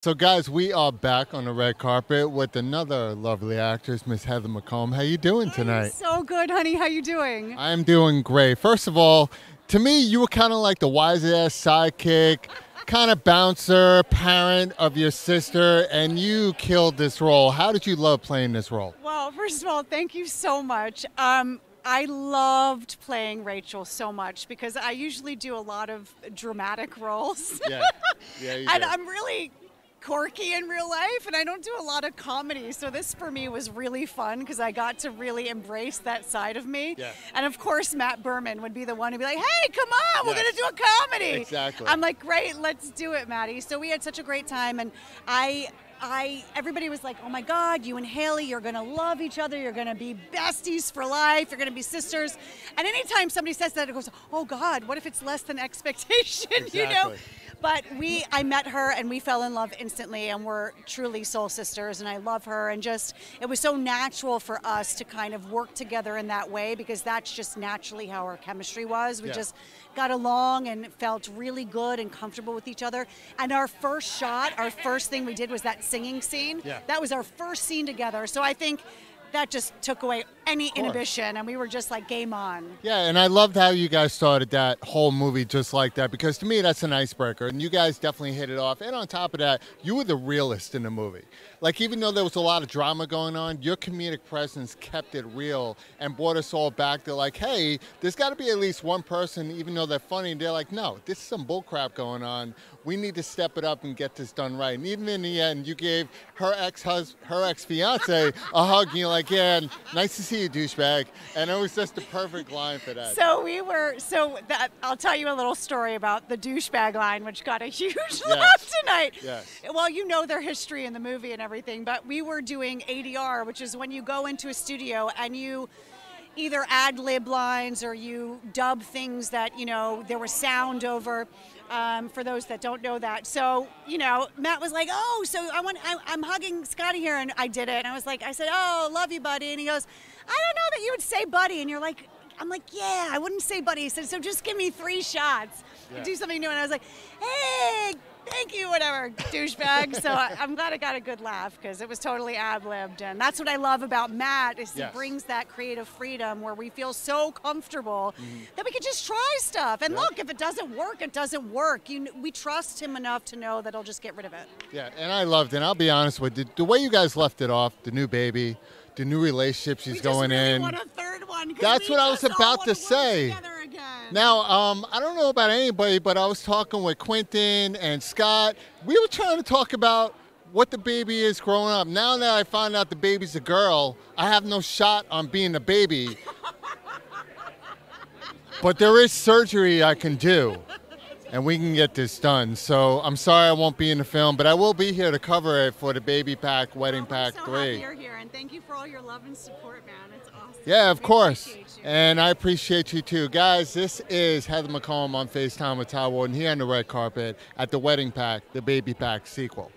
So guys, we are back on the red carpet with another lovely actress, Miss Heather McComb. How you doing tonight? So good, honey. How you doing? I'm doing great. First of all, to me, you were kind of like the wise-ass sidekick, kind of bouncer, parent of your sister, and you killed this role. How did you love playing this role? Well, first of all, thank you so much. I loved playing Rachel so much because I usually do a lot of dramatic roles. Yeah, yeah, you And did. I'm really quirky in real life, and I don't do a lot of comedy. So this for me was really fun because I got to really embrace that side of me. Yeah. And of course, Matt Berman would be the one to be like, "Hey, come on, we're Yes. gonna do a comedy." Exactly. I'm like, "Great, let's do it, Maddie." So we had such a great time, and everybody was like, "Oh my God, you and Haylie, you're gonna love each other. You're gonna be besties for life. You're gonna be sisters." And anytime somebody says that, it goes, "Oh God, what if it's less than expectation?" You know. Exactly. But I met her and we fell in love instantly, and we're truly soul sisters, and I love her, and just it was so natural for us to kind of work together in that way because that's just naturally how our chemistry was. We Yeah. just got along and felt really good and comfortable with each other. And our first shot, our first thing we did was that singing scene. Yeah. That was our first scene together. So I think that just took away any course. inhibition, and we were just like game on. Yeah, and I loved how you guys started that whole movie just like that, because to me that's an icebreaker, and you guys definitely hit it off. And on top of that, you were the realist in the movie. Like, even though there was a lot of drama going on, your comedic presence kept it real and brought us all back to like, hey, there's got to be at least one person, even though they're funny, and they're like, no, this is some bullcrap going on. We need to step it up and get this done right. And even in the end, you gave her ex-fiance a hug, and you're like, yeah, nice to see you, douchebag. And it was just the perfect line for that. I'll tell you a little story about the douchebag line, which got a huge Yes. laugh tonight. Yes. Well, you know their history in the movie and everything, but we were doing ADR, which is when you go into a studio and you either ad-lib lines or you dub things that, you know, there was sound over. For those that don't know that. So, you know, Matt was like, "Oh, so I'm hugging Scotty here," and I did it. And I said, "Oh, love you, buddy." And he goes, "I don't know that you would say buddy." And I'm like, "Yeah, I wouldn't say buddy." He said, "So just give me 3 shots. Yeah. Do something new." And I was like, "Hey, thank you, whatever, douchebag." So I'm glad I got a good laugh because it was totally ad-libbed. And that's what I love about Matt is Yes. he brings that creative freedom where we feel so comfortable that we can just try stuff. And Yeah. look, if it doesn't work, it doesn't work. We trust him enough to know that he'll just get rid of it. Yeah, and I loved it. And I'll be honest with you, the way you guys left it off, the new baby, the new relationship she's going we just really in. want a third one. 'Cause That's we what I was just all about wanna to work say. together again. Now, I don't know about anybody, but I was talking with Quinton and Scott. We were trying to talk about what the baby is growing up. Now that I found out the baby's a girl, I have no shot on being a baby. But there is surgery I can do, and we can get this done. So I'm sorry I won't be in the film, but I will be here to cover it for the Baby Pack, Wedding Pack I'm so 3. happy you're here, and thank you for all your love and support, man. It's awesome. Yeah, of We course. appreciate you. And I appreciate you too. Guys, this is Heather McComb on FaceTime with Todd Wharton here on the red carpet at the Wedding Pack, the Baby Pack sequel.